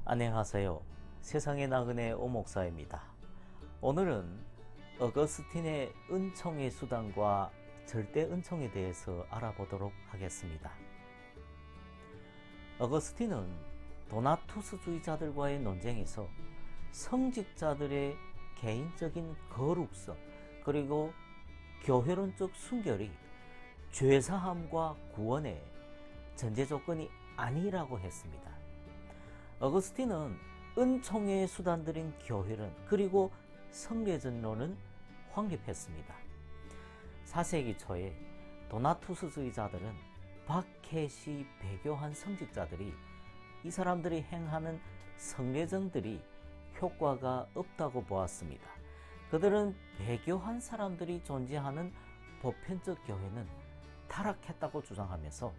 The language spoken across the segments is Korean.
안녕하세요. 세상의 나그네 오목사입니다. 오늘은 어거스틴의 은총의 수단과 절대 은총에 대해서 알아보도록 하겠습니다. 어거스틴은 도나투스주의자들과의 논쟁에서 성직자들의 개인적인 거룩성 그리고 교회론적 순결이 죄사함과 구원의 전제 조건이 아니라고 했습니다. 어거스틴은 은총의 수단들인 교회론 그리고 성례전론을 확립했습니다. 4세기 초에 도나투스주의자들은 박해시 배교한 성직자들이 이 사람들이 행하는 성례전들이 효과가 없다고 보았습니다. 그들은 배교한 사람들이 존재하는 보편적 교회는 타락했다고 주장하면서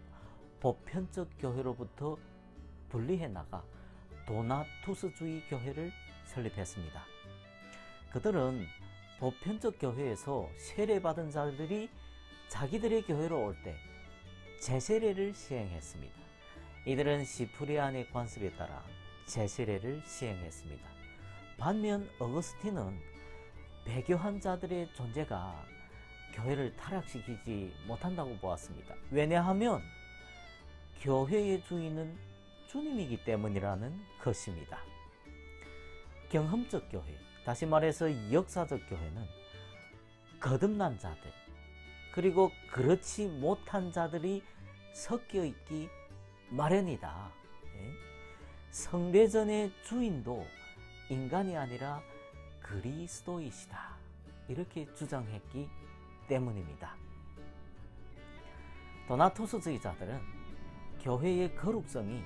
보편적 교회로부터 분리해 나가 도나투스주의 교회를 설립했습니다. 그들은 보편적 교회에서 세례받은 자들이 자기들의 교회로 올 때 재세례를 시행했습니다. 이들은 시프리안의 관습에 따라 재세례를 시행했습니다. 반면 어거스틴은 배교한 자들의 존재가 교회를 타락시키지 못한다고 보았습니다. 왜냐하면 교회의 주인은 주님이기 때문이라는 것입니다. 경험적 교회, 다시 말해서 역사적 교회는 거듭난 자들, 그리고 그렇지 못한 자들이 섞여 있기 마련이다. 성례전의 주인도 인간이 아니라 그리스도이시다. 이렇게 주장했기 때문입니다. 도나투스주의자들은 교회의 거룩성이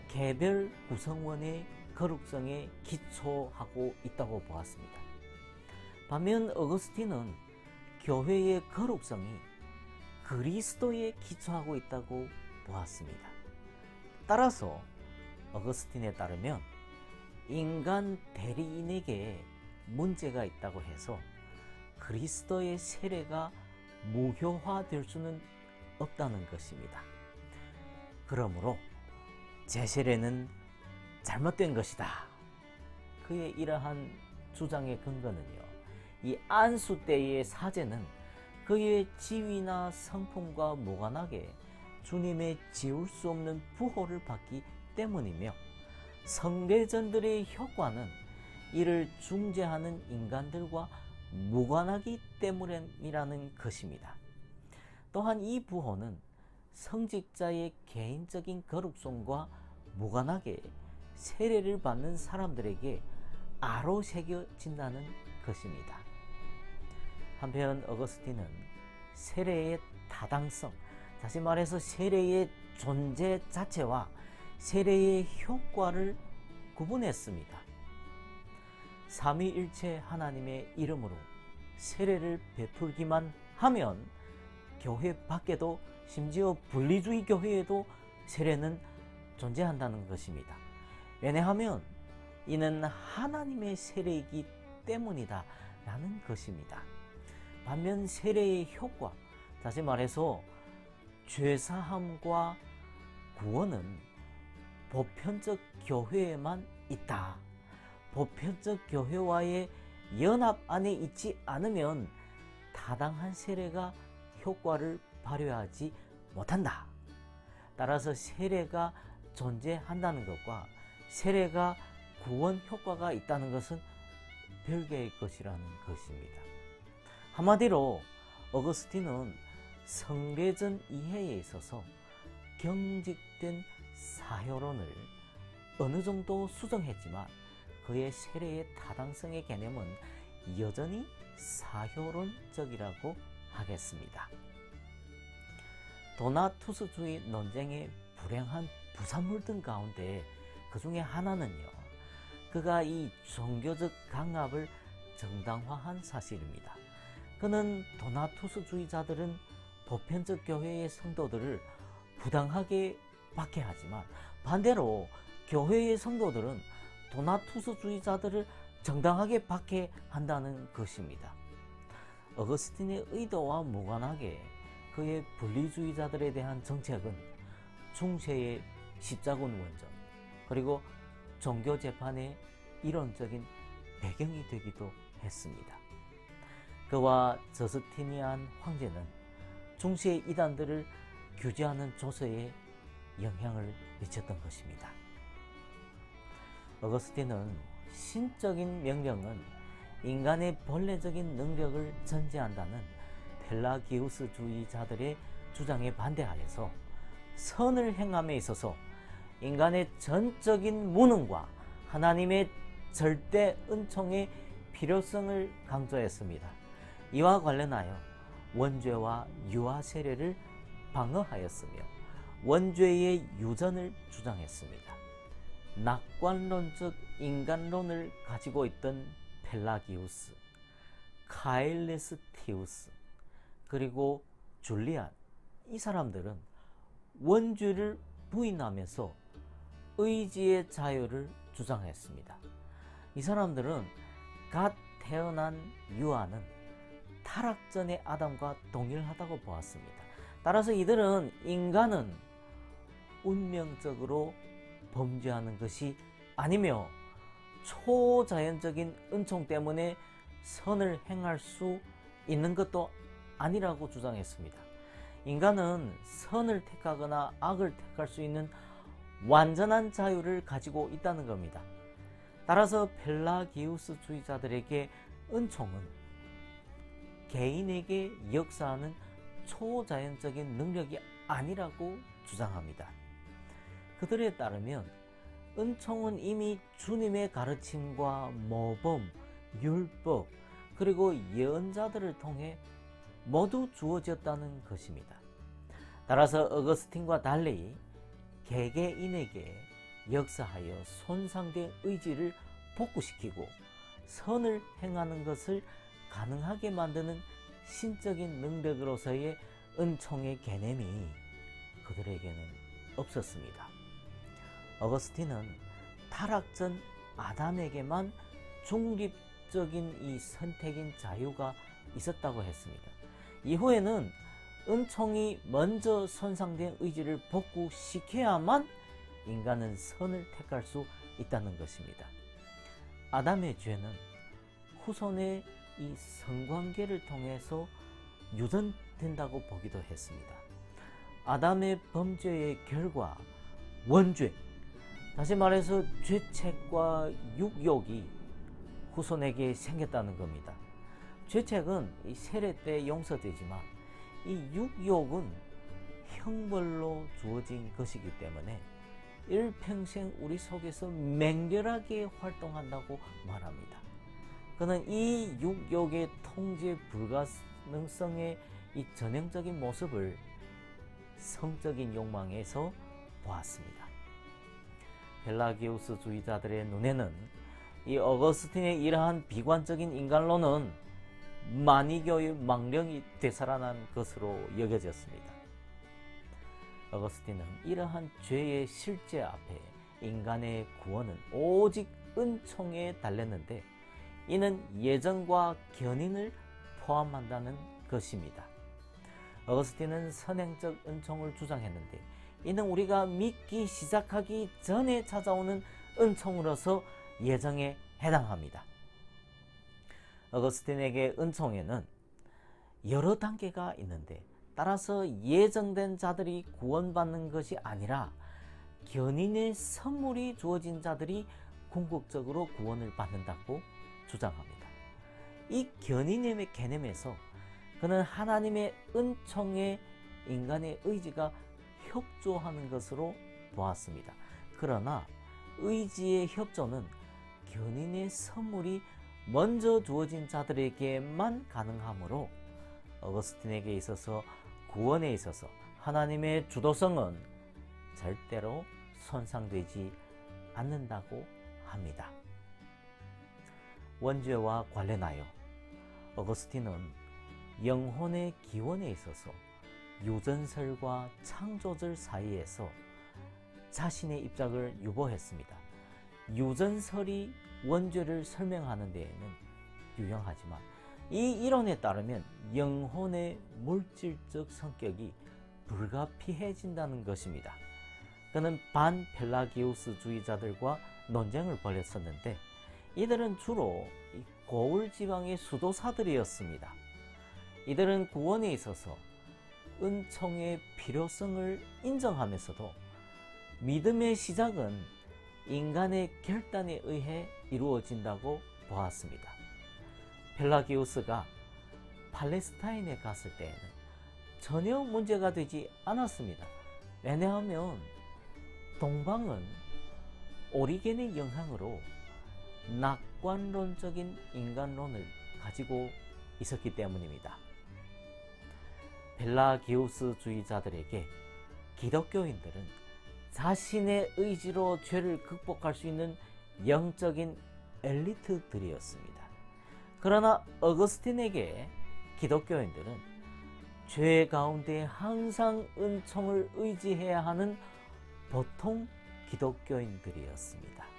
개별 구성원의 거룩성에 기초하고 있다고 보았습니다. 반면 어거스틴은 교회의 거룩성이 그리스도에 기초하고 있다고 보았습니다. 따라서 어거스틴에 따르면 인간 대리인에게 문제가 있다고 해서 그리스도의 세례가 무효화될 수는 없다는 것입니다. 그러므로 재세례는 잘못된 것이다. 그의 이러한 주장의 근거는요, 이 안수 때의 사제는 그의 지위나 성품과 무관하게 주님의 지울 수 없는 부호를 받기 때문이며, 성례전들의 효과는 이를 중재하는 인간들과 무관하기 때문이라는 것입니다. 또한 이 부호는 성직자의 개인적인 거룩성과 무관하게 세례를 받는 사람들에게 아로 새겨진다는 것입니다. 한편 어거스틴은 세례의 타당성, 다시 말해서 세례의 존재 자체와 세례의 효과를 구분했습니다. 삼위일체 하나님의 이름으로 세례를 베풀기만 하면 교회 밖에도, 심지어 분리주의 교회에도 세례는 존재한다는 것입니다. 왜냐하면 이는 하나님의 세례이기 때문이다 라는 것입니다. 반면 세례의 효과, 다시 말해서 죄사함과 구원은 보편적 교회에만 있다. 보편적 교회와의 연합 안에 있지 않으면 타당한 세례가 효과를 발휘하지 못한다. 따라서 세례가 존재한다는 것과 세례가 구원 효과가 있다는 것은 별개의 것이라는 것입니다. 한마디로 어거스틴은 성례전 이해에 있어서 경직된 사효론을 어느 정도 수정했지만 그의 세례의 타당성의 개념은 여전히 사효론적이라고 하겠습니다. 도나투스주의 논쟁의 불행한 부산물 등 가운데 그 중에 하나는요, 그가 이 종교적 강압을 정당화한 사실입니다. 그는 도나투스주의자들은 보편적 교회의 성도들을 부당하게 박해하지만 반대로 교회의 성도들은 도나투스주의자들을 정당하게 박해한다는 것입니다. 어거스틴의 의도와 무관하게 그의 분리주의자들에 대한 정책은 중세의 십자군 원정, 그리고 종교 재판의 이론적인 배경이 되기도 했습니다. 그와 저스티니안 황제는 중시의 이단들을 규제하는 조서에 영향을 미쳤던 것입니다. 어거스틴은 신적인 명령은 인간의 본래적인 능력을 전제한다는 펠라기우스주의자들의 주장에 반대하여서 선을 행함에 있어서 인간의 전적인 무능과 하나님의 절대 은총의 필요성을 강조했습니다. 이와 관련하여 원죄와 유아 세례를 방어하였으며 원죄의 유전을 주장했습니다. 낙관론적 인간론을 가지고 있던 펠라기우스, 카일레스티우스, 그리고 줄리안, 이 사람들은 원죄를 부인하면서 의지의 자유를 주장했습니다. 이 사람들은 갓 태어난 유아는 타락전의 아담과 동일하다고 보았습니다. 따라서 이들은 인간은 운명적으로 범죄하는 것이 아니며 초자연적인 은총 때문에 선을 행할 수 있는 것도 아니라고 주장했습니다. 인간은 선을 택하거나 악을 택할 수 있는 완전한 자유를 가지고 있다는 겁니다. 따라서 펠라기우스주의자들에게 은총은 개인에게 역사하는 초자연적인 능력이 아니라고 주장합니다. 그들에 따르면 은총은 이미 주님의 가르침과 모범, 율법, 그리고 예언자들을 통해 모두 주어졌다는 것입니다. 따라서 어거스틴과 달리 개개인에게 역사하여 손상된 의지를 복구시키고 선을 행하는 것을 가능하게 만드는 신적인 능력으로서의 은총의 개념이 그들에게는 없었습니다. 어거스틴은 타락전 아담에게만 중립적인 이 선택인 자유가 있었다고 했습니다. 이후에는 은총이 먼저 손상된 의지를 복구시켜야만 인간은 선을 택할 수 있다는 것입니다. 아담의 죄는 후손의 이 성관계를 통해서 유전된다고 보기도 했습니다. 아담의 범죄의 결과 원죄, 다시 말해서 죄책과 육욕이 후손에게 생겼다는 겁니다. 죄책은 이 세례 때 용서되지만 이 육욕은 형벌로 주어진 것이기 때문에 일평생 우리 속에서 맹렬하게 활동한다고 말합니다. 그는 이 육욕의 통제 불가능성의 이 전형적인 모습을 성적인 욕망에서 보았습니다. 펠라기우스주의자들의 눈에는 이 어거스틴의 이러한 비관적인 인간론은 마니교의 망령이 되살아난 것으로 여겨졌습니다. 어거스틴은 이러한 죄의 실제 앞에 인간의 구원은 오직 은총에 달렸는데 이는 예정과 견인을 포함한다는 것입니다. 어거스틴은 선행적 은총을 주장했는데 이는 우리가 믿기 시작하기 전에 찾아오는 은총으로서 예정에 해당합니다. 어거스틴에게 은총에는 여러 단계가 있는데 따라서 예정된 자들이 구원받는 것이 아니라 견인의 선물이 주어진 자들이 궁극적으로 구원을 받는다고 주장합니다. 이 견인의 개념에서 그는 하나님의 은총에 인간의 의지가 협조하는 것으로 보았습니다. 그러나 의지의 협조는 견인의 선물이 먼저 주어진 자들에게만 가능하므로 어거스틴에게 있어서 구원에 있어서 하나님의 주도성은 절대로 손상되지 않는다고 합니다. 원죄와 관련하여 어거스틴은 영혼의 기원에 있어서 유전설과 창조절 사이에서 자신의 입장을 유보했습니다. 유전설이 원죄를 설명하는 데에는 유용하지만 이 이론에 따르면 영혼의 물질적 성격이 불가피해진다는 것입니다. 그는 반펠라기우스주의자들과 논쟁을 벌였었는데 이들은 주로 고을 지방의 수도사들이었습니다. 이들은 구원에 있어서 은총의 필요성을 인정하면서도 믿음의 시작은 인간의 결단에 의해 이루어진다고 보았습니다. 펠라기우스가 팔레스타인에 갔을 때에는 전혀 문제가 되지 않았습니다. 왜냐하면 동방은 오리겐의 영향으로 낙관론적인 인간론을 가지고 있었기 때문입니다. 펠라기우스주의자들에게 기독교인들은 자신의 의지로 죄를 극복할 수 있는 영적인 엘리트들이었습니다. 그러나 어거스틴에게 기독교인들은 죄 가운데 항상 은총을 의지해야 하는 보통 기독교인들이었습니다.